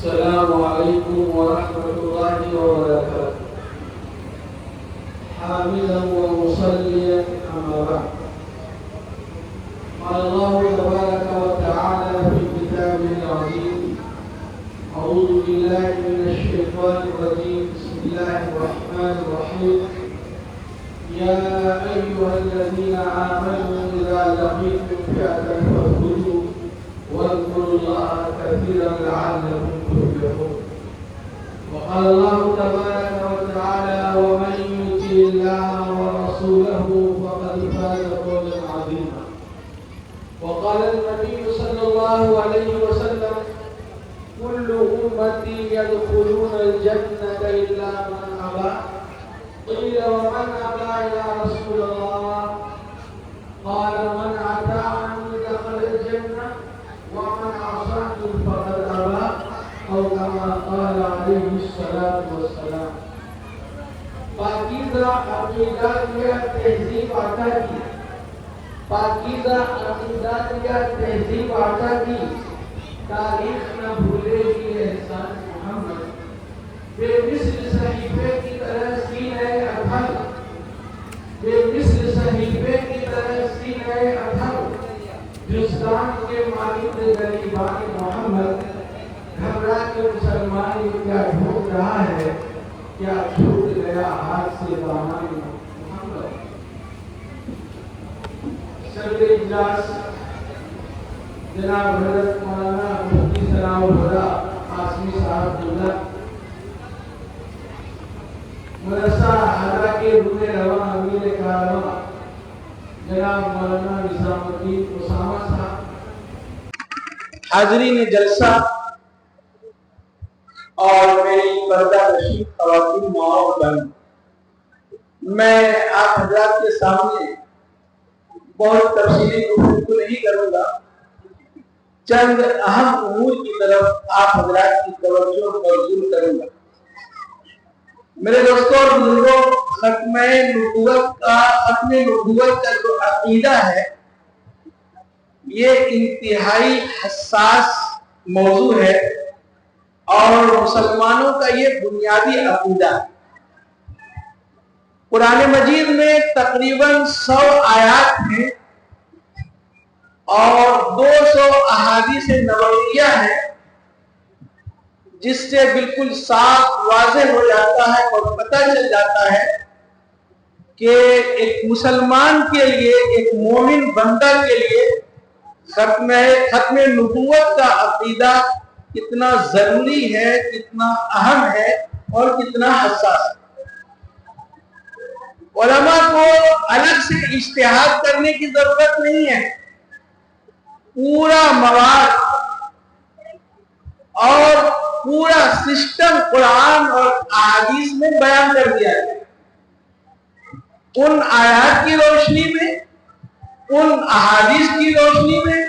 السلام عليكم ورحمة الله وبركاته. حامدا ومصليا أما بعد. قال الله تبارك وتعالى في كتابه العظيم: أعوذ بالله من الشيطان الرجيم. بسم الله الرحمن الرحيم. يا أيها الذين آمنوا إذا لقيتم فئة فاثبتوا واذكروا الله كثيرا لعلكم تفلحون. وقال الله تبارك وتعالى: ومن يطع الله ورسوله فقد فاز فوزا عظيما. وقال النبي صلى الله عليه وسلم: كل أمتي يدخلون الجنة إلا من أبى. قيل: ومن أبى يا رسول الله؟ قال: من أطاعني دخل الجنة ومن عصاني فقد أبى، أو كما قال عليه الصلاة والسلام. پاکیزہ عقیدات یا تہذیب عطا کی، پاکیزہ عقیدات یا تہذیب عطا کی، تاریخ نہ بھولے گی احسان محمد. بے مثل صحیفے کی طرح سینہ اطہر، بے مثل صحیفے کی طرح سینہ اطہر، ہندوستان کے مالک غریبان محمد. گھبرا کے مسلمان کیا ڈھونڈ رہا ہے، کیا چھوٹ گیا ہاتھ سے دامان محمد. صدر اجلاس جناب حضرت مولانا مفتی ثناء الہدیٰ قاسمی صاحب دلہ، مدرسہ حضرہ کے رکن رواں امیر کارواں جناب مولانا نظام الدین اسامہ صاحب، حاضرین جلسہ اور میری پردہ نشین خواتین ماں اور بہن، میں آپ حضرات کے سامنے بہت تفصیلی گفتگو نہیں کروں گا. چند اہم امور کی طرف آپ حضرات کی توجہ مبذول کروں گا. میرے دوستوں اور بزرگوں، ختم نبوت کا جو عقیدہ ہے یہ انتہائی حساس موضوع ہے اور مسلمانوں کا یہ بنیادی عقیدہ ہے. قرآن مجید میں تقریباً 100 آیات ہیں اور 200 احادیث نبویہ ہیں، جس سے بالکل صاف واضح ہو جاتا ہے اور پتہ چل جاتا ہے کہ ایک مسلمان کے لیے، ایک مومن بندہ کے لیے ختم نبوت کا عقیدہ کتنا ضروری ہے، کتنا اہم ہے اور کتنا حساس ہے. علماء کو الگ سے اجتہاد کرنے کی ضرورت نہیں ہے. پورا مواد اور پورا سسٹم قرآن اور احادیث میں بیان کر دیا ہے. ان آیات کی روشنی میں، ان احادیث کی روشنی میں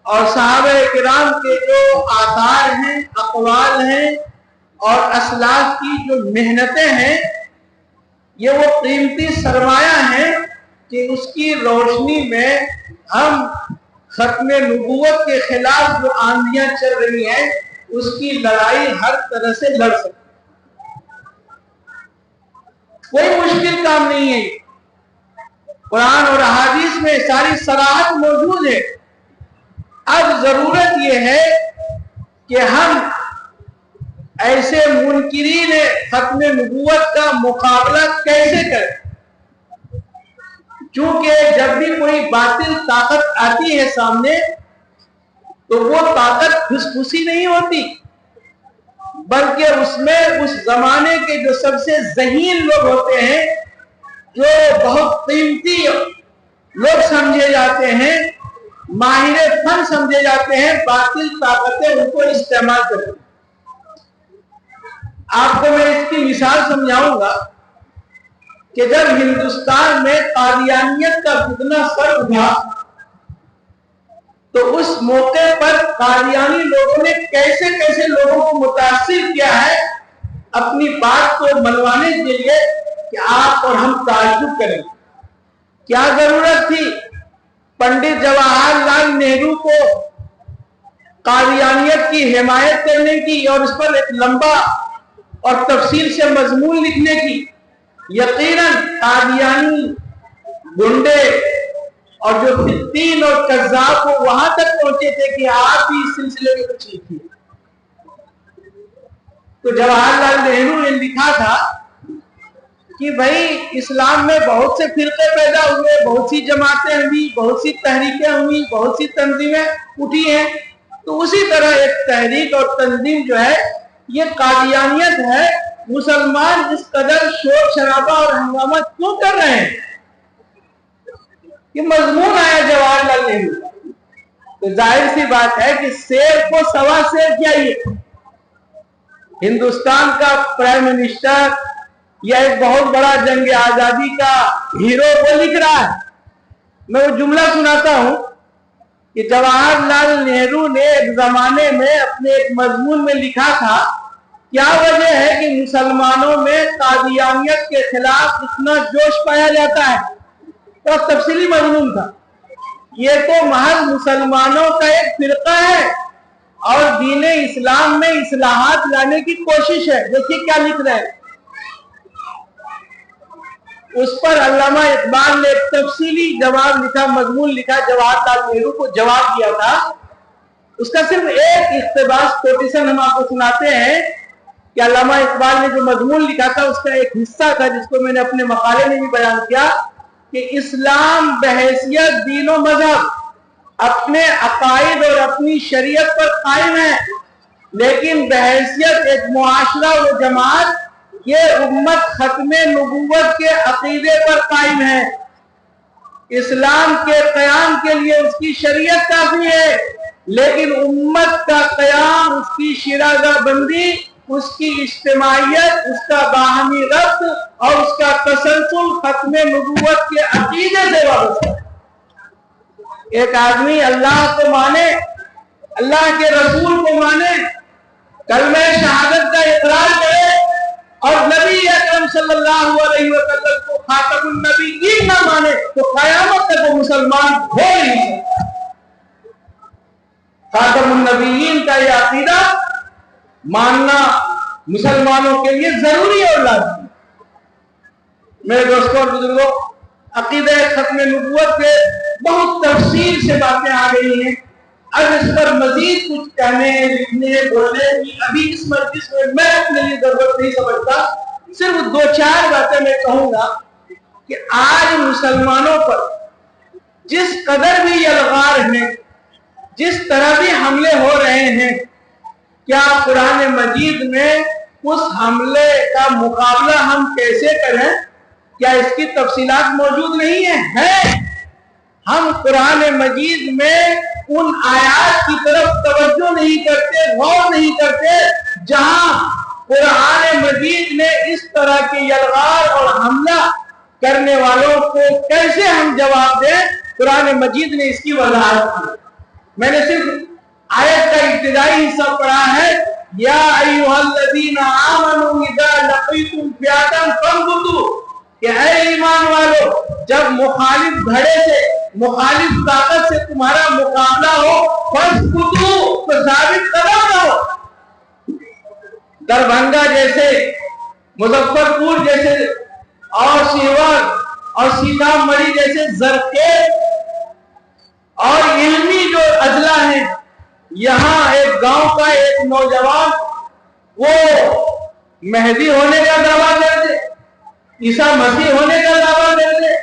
اور صحابہ کرام کے جو آثار ہیں، اقوال ہیں اور اسلاف کی جو محنتیں ہیں، یہ وہ قیمتی سرمایہ ہیں کہ اس کی روشنی میں ہم ختم نبوت کے خلاف جو آندیاں چل رہی ہیں اس کی لڑائی ہر طرح سے لڑ سکتے. کوئی مشکل کام نہیں ہے. قرآن اور احادیث میں ساری صراحت موجود ہے. اب ضرورت یہ ہے کہ ہم ایسے منکرین ختم نبوت کا مقابلہ کیسے کریں. چونکہ جب بھی کوئی باطل طاقت آتی ہے سامنے تو وہ طاقت پھسپھسی نہیں ہوتی، بلکہ اس میں اس زمانے کے جو سب سے ذہین لوگ ہوتے ہیں، جو بہت قیمتی لوگ سمجھے جاتے ہیں، ماہر فن سمجھے جاتے ہیں، باطل طاقتیں ان کو استعمال کرتے ہیں. آپ کو میں اس کی مثال سمجھاؤں گا کہ جب ہندوستان میں قادیانیت کا فتنہ سر اٹھا تو اس موقع پر قادیانی لوگوں نے کیسے کیسے لوگوں کو متاثر کیا ہے اپنی بات کو منوانے کے لیے کہ آپ اور ہم تعجب کریں. کیا ضرورت تھی پنڈت جواہر لال نہرو کو قادیانیت کی حمایت کرنے کی اور اس پر ایک لمبا اور تفصیل سے مضمون لکھنے کی، یقیناً قادیانی گنڈے اور جو فتین اور کذاب وہ وہاں تک پہنچے تھے کہ آپ بھی اس سلسلے میں کچھ لکھیے۔ تو جواہر لال نہرو نے لکھا تھا کہ بھائی اسلام میں بہت سے فرقے پیدا ہوئے، بہت سی جماعتیں ہوئی، بہت سی تحریکیں ہوئی، بہت سی تنظیمیں اٹھی ہیں، تو اسی طرح ایک تحریک اور تنظیم جو ہے یہ قادیانیت ہے۔ مسلمان اس قدر شور شرابہ اور ہنگامہ کیوں کر رہے ہیں؟ یہ مضمون آیا جواہر لال نہرو کا۔ تو ظاہر سی بات ہے کہ شیر کو سوا شیر چاہیے۔ ہندوستان کا پرائم منسٹر یا ایک بہت بڑا جنگ آزادی کا ہیرو وہ لکھ رہا ہے۔ میں وہ جملہ سناتا ہوں کہ جواہر لال نہرو نے ایک زمانے میں اپنے ایک مضمون میں لکھا تھا، کیا وجہ ہے کہ مسلمانوں میں قادیانیت کے خلاف اتنا جوش پایا جاتا ہے؟ تو تفصیلی مضمون تھا۔ یہ تو محض مسلمانوں کا ایک فرقہ ہے اور دین اسلام میں اصلاحات لانے کی کوشش ہے۔ دیکھیے کیا لکھ رہے ہیں۔ اس پر علامہ اقبال نے ایک تفصیلی جواب لکھا، مضمون لکھا، جواہر لال نہرو کو جواب دیا تھا۔ اس کا صرف ایک اقتباس کوٹیشن ہم آپ کو سناتے ہیں کہ علامہ اقبال نے جو مضمون لکھا تھا اس کا ایک حصہ تھا جس کو میں نے اپنے مقالے میں بھی بیان کیا کہ اسلام بحیثیت دین و مذہب اپنے عقائد اور اپنی شریعت پر قائم ہے، لیکن بحیثیت ایک معاشرہ و جماعت یہ امت ختم نبوت کے عقیدے پر قائم ہے۔ اسلام کے قیام کے لیے اس کی شریعت کافی ہے، لیکن امت کا قیام، اس کی شیرازہ بندی، اس کی اجتماعیت، اس کا باہمی ربط اور اس کا تسلسل ختم نبوت کے عقیدے سے وابستہ ہے۔ ایک آدمی اللہ کو مانے، اللہ کے رسول کو مانے، کلمہ شہادت کا اقرار کرے اور نبی اکرم صلی اللہ علیہ وسلم کو خاتم النبیین نہ مانے تو قیامت تک وہ مسلمان ہو نہیں سکتا۔ خاتم النبیین کا یہ عقیدہ ماننا مسلمانوں کے لیے ضروری اور لازمی۔ میرے دوستوں اور بزرگوں، عقیدہ ختم نبوت پہ بہت تفصیل سے باتیں آ گئی ہیں۔ اب اس پر مزید کچھ کہنے، لکھنے، بولنے کی ابھی اس مجلس میں اپنے لیے ضرورت نہیں سمجھتا۔ صرف دو چار باتیں میں کہوں گا کہ آج مسلمانوں پر جس قدر بھی الغار ہیں، جس طرح بھی حملے ہو رہے ہیں، کیا قرآن مجید میں اس حملے کا مقابلہ ہم کیسے کریں؟ کیا اس کی تفصیلات موجود نہیں ہیں؟ ہم قرآن مجید میں ان آیات کی طرف توجہ نہیں کرتے، غور نہیں کرتے جہاں قرآن مجید نے اس طرح کے یلغار اور حملہ کرنے والوں کو کیسے ہم جواب دیں۔ قرآن مجید نے اس کی وضاحت کی۔ میں نے صرف آیت کا ابتدائی حصہ پڑھا ہے، یا ایھا الذین آمنوا اذا لقیتم فئۃ فاثبتوا، کہ اے ایمان والو جب مخالف دھڑے سے، مخالف طاقت سے تمہارا مقابلہ ہو، فاثبتوا تو ثابت قدم رہو۔ دربھنگہ جیسے، مظفر پور جیسے اور شیور اور سیتامڑھی جیسے زرخیز اور علمی جو اضلاع ہیں، یہاں ایک گاؤں کا ایک نوجوان وہ مہدی ہونے کا دعویٰ کر دے، عیسیٰ مسیح ہونے کا دعویٰ کر دے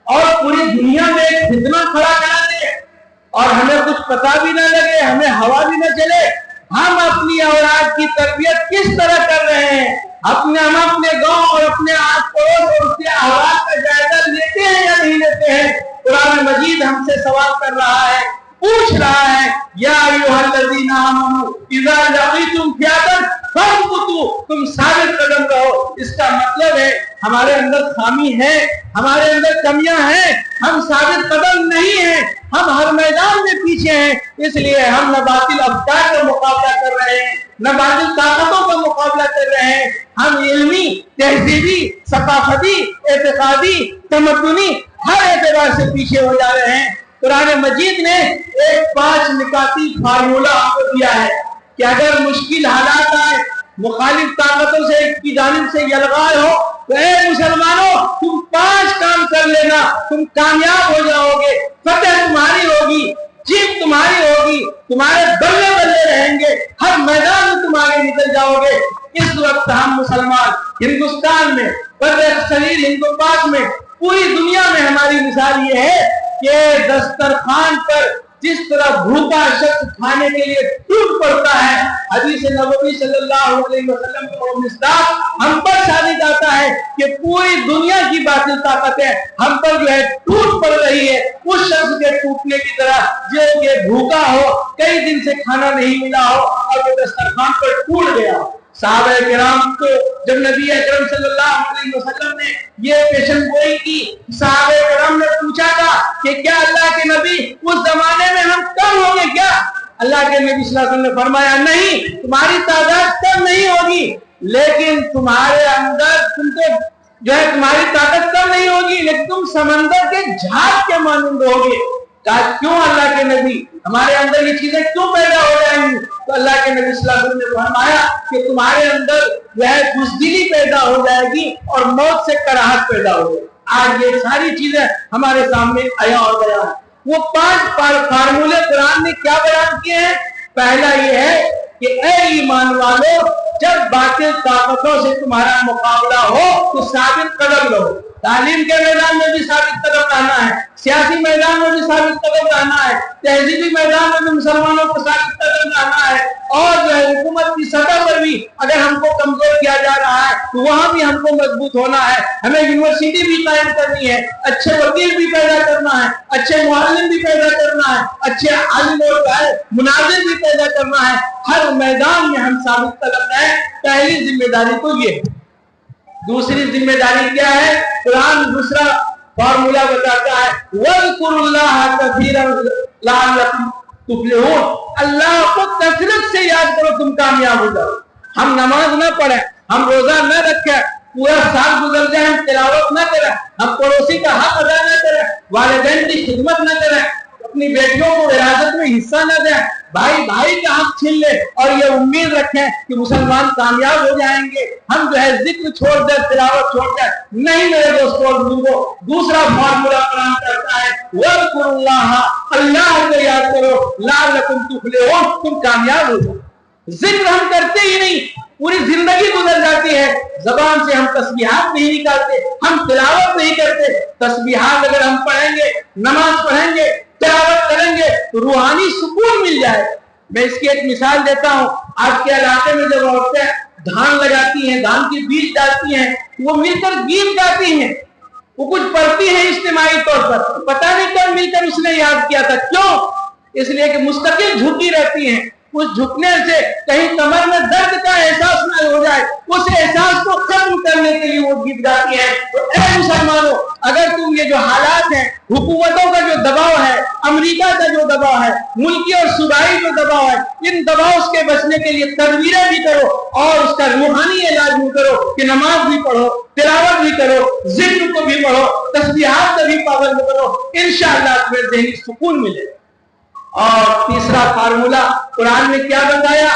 اور پوری دنیا میں ایک فتنہ کھڑا کر دے اور ہمیں کچھ پتہ بھی نہ لگے، ہمیں ہوا بھی نہ چلے۔ ہم اپنی اولاد کی تربیت کس طرح کر رہے ہیں؟ ہم اپنے گاؤں اور اپنے آس پڑوس اور اس کے احوال کا جائزہ لیتے ہیں یا نہیں لیتے ہیں؟ قرآن مجید ہم سے سوال کر رہا ہے، پوچھ رہا ہے، یا ایھا الذین آمنوا اذا لقیتم فئۃ فاثبتوا، تم ثابت قدم رہو۔ اس کا مطلب ہے ہمارے اندر خامی ہے، ہمارے اندر کمیاں ہیں، ہم ثابت قدم نہیں ہیں، ہم ہر میدان میں پیچھے ہیں، اس لیے ہم نہ باطل افکار کا مقابلہ کر رہے ہیں، نہ باطل طاقتوں کا مقابلہ کر رہے ہیں، ہم علمی، تہذیبی، ثقافتی، اعتقادی، تمدنی ہر اعتبار سے پیچھے ہو جا رہے ہیں۔ قرآن مجید نے ایک 5 نکاتی فارمولہ آپ کو دیا ہے کہ اگر مشکل حالات آئے، مخالف طاقتوں سے کی جانب سے یلغار ہو، تو اے مسلمانوں تم 5 کام کر لینا، تم کامیاب ہو جاؤ گے، فتح تمہاری ہوگی، جیت تمہاری ہوگی، تمہارے بلے بلے رہیں گے، ہر میدان میں تم آگے نکل جاؤ گے۔ اس وقت ہم مسلمان ہندوستان میں، برصغیر ہند و پاک میں، پوری دنیا میں ہماری مثال یہ ہے کہ دسترخوان پر جس طرح بھوکا شخص کھانے کے لیے ٹوٹ پڑتا ہے، حدیث نبوی صلی اللہ علیہ وسلم کا مصداق ہم پر ثابت آتا ہے کہ پوری دنیا کی باطل طاقتیں ہم پر جو ہے ٹوٹ پڑ رہی ہے، اس شخص کے ٹوٹنے کی طرح جو کہ بھوکا ہو، کئی دن سے کھانا نہیں ملا ہو اور وہ دسترخوان پر ٹوٹ گیا ہو۔ صحابہ کرام کو جب نبی اکرم صلی اللہ علیہ وسلم نے یہ پیشن گوئی کی، صحابہ کرام نے پوچھا تھا کہ کیا اللہ کے نبی اس زمانے میں ہم کم ہوں گے کیا؟ اللہ کے نبی صلی اللہ علیہ وسلم نے فرمایا نہیں، تمہاری تعداد کم نہیں ہوگی، لیکن تمہارے اندر تم کو جو ہے تمہاری طاقت کم نہیں ہوگی، لیکن تم سمندر کے جھاگ کے مانند ہوگے۔ کیوں اللہ کے نبی ہمارے اندر یہ چیزیں کیوں پیدا ہو جائیں گی؟ تو اللہ کے نبی صلی اللہ علیہ وسلم نے فرمایا کہ تمہارے اندر جو ہے بزدلی پیدا ہو جائے گی اور موت سے کراہت پیدا ہو جائے گی۔ آج یہ ساری چیزیں ہمارے سامنے آیا اور گیا ہے۔ وہ 5 فارمولے قرآن نے کیا بیان کیے ہیں؟ پہلا یہ ہے کہ اے ایمان والو، جب باطل طاقتوں سے تمہارا مقابلہ ہو تو ثابت قدم رہو۔ تعلیم کے میدان میں بھی ثابت قدم رہنا ہے، سیاسی میدان میں بھی ثابت قدم رہنا ہے، تہذیبی میدان میں بھی مسلمانوں کو ثابت قدم رہنا ہے، اور جو ہے حکومت کی سطح پر بھی اگر ہم کو کمزور کیا جا رہا ہے تو وہاں بھی ہم کو مضبوط ہونا ہے۔ ہمیں یونیورسٹی بھی قائم کرنی ہے، اچھے وکیل بھی پیدا کرنا ہے، اچھے معلم بھی پیدا کرنا ہے، اچھے عالم اور مناظر بھی پیدا کرنا ہے۔ ہر میدان میں ہم ثابت قدم رہیں۔ پہلی ذمہ داری تو یہ ہے۔ دوسری ذمہ داری کیا ہے؟ قرآن دوسرا فارمولہ بتاتا ہے وَاذْكُرُوا اللَّهَ كَثِيرًا لَعَلَّكُمْ تُفْلِحُونَ، اللہ کو کثرت سے یاد کرو تم کامیاب ہو جاؤ۔ ہم نماز نہ پڑھیں، ہم روزہ نہ رکھیں، پورا سال گزر جائے ہم تلاوت نہ کریں، ہم پڑوسی کا حق ادا نہ کریں، والدین کی خدمت نہ کریں، اپنی بیٹیوں کو وراثت میں حصہ نہ دیں، بھائی بھائی کا حق چھین لے اور یہ امید رکھیں کہ مسلمان کامیاب ہو جائیں گے، ہم جو ہے ذکر چھوڑ دیں، تلاوت چھوڑ دیں، نہیں میرے دوستوں اور بزرگوں۔ دوسرا فارمولہ قرآن کرتا ہے وَاذْكُرُوا اللَّهَ، اللہ کو یاد کرو، لَعَلَّكُمْ تُفْلِحُونَ، تم کامیاب ہو جاؤ۔ ذکر ہم کرتے ہی نہیں، پوری زندگی گزر جاتی ہے، زبان سے ہم تسبیحات نہیں نکالتے، ہم تلاوت نہیں کرتے۔ تسبیحات اگر ہم پڑھیں گے، نماز پڑھیں گے، تلاوت کریں گے تو روحانی سکون مل جائے۔ میں اس کی ایک مثال دیتا ہوں۔ آپ کے علاقے میں جب عورتیں دھان لگاتی ہیں، دھان کی بیج ڈالتی ہیں، وہ مل کر گیت گاتی ہیں، وہ کچھ پڑھتی ہیں اجتماعی طور پر، پتہ نہیں کب مل کر اس نے یاد کیا تھا۔ کیوں؟ اس لیے کہ مستقل جھکی رہتی ہیں، اس جھکنے سے کہیں کمر میں درد کا احساس نہ ہو جائے، اس احساس کو ختم کرنے کے لیے وہ گیت گاتی ہیں۔ تو اے مسلمانوں، اگر تم یہ جو حالات ہیں، حکومتوں کا جو دباؤ ہے، امریکہ کا جو دباؤ ہے، ملکی اور صوبائی جو دباؤ ہے، ان دباؤ سے بچنے کے لیے تدبیریں بھی کرو اور اس کا روحانی علاج بھی کرو کہ نماز بھی پڑھو، تلاوت بھی کرو، ذکر کو بھی پڑھو، تسبیحات کا بھی پابند کرو، انشاءاللہ تمہیں ذہنی سکون ملے گا۔ اور تیسرا فارمولہ قرآن نے کیا بتایا؟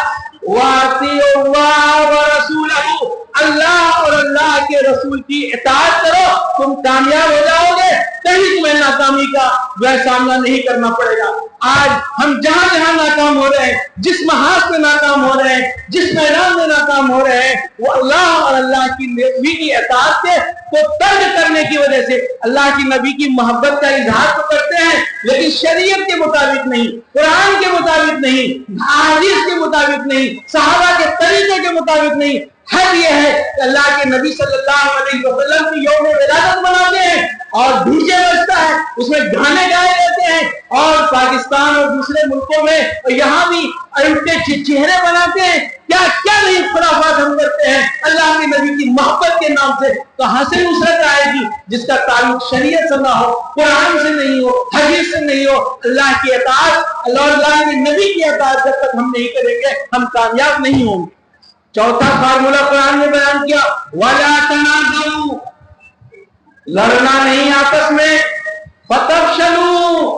وَأَطِيعُوا اللَّهَ وَرَسُولَهُ، اللہ اور اللہ کے رسول کی اطاعت کرو، تم کامیاب ہو جاؤ گے، کہیں تمہیں ناکامی کا جو سامنا نہیں کرنا پڑے گا۔ آج ہم جہاں جہاں ناکام ہو رہے ہیں، جس محاذ میں ناکام ہو رہے ہیں، جس میدان میں ناکام ہو رہے ہیں، وہ اللہ اور اللہ کی نبی کی اطاعت کو ترک کرنے کی وجہ سے۔ اللہ کی نبی کی محبت کا اظہار تو کرتے ہیں لیکن شریعت کے مطابق نہیں، قرآن کے مطابق نہیں، احادیث کے مطابق نہیں، صحابہ کے طریقے کے مطابق نہیں۔ حد یہ ہے کہ اللہ کے نبی صلی اللہ علیہ وسلم کی یوم ولادت مناتے ہیں اور ڈی جے بجتا ہے، اس میں گانے گائے جاتے ہیں، اور پاکستان اور دوسرے ملکوں میں یہاں بھی الٹے چہرے بناتے ہیں۔ کیا کیا نہیں خرافات ہم کرتے ہیں اللہ کے نبی کی محبت کے نام سے۔ کہاں سے نصرت آئے گی جس کا تعلق شریعت سے نہ ہو، قرآن سے نہیں ہو، حدیث سے نہیں ہو؟ اللہ کی اطاعت، اللہ کے نبی کی اطاعت جب تک ہم نہیں کریں گے ہم کامیاب نہیں ہوں گے۔ چوتھا فارمولہ قرآن نے بیان کیا وَلَا تَنَازَعُوا، لڑنا نہیں آپس میں، فَتَفْشَلُوا،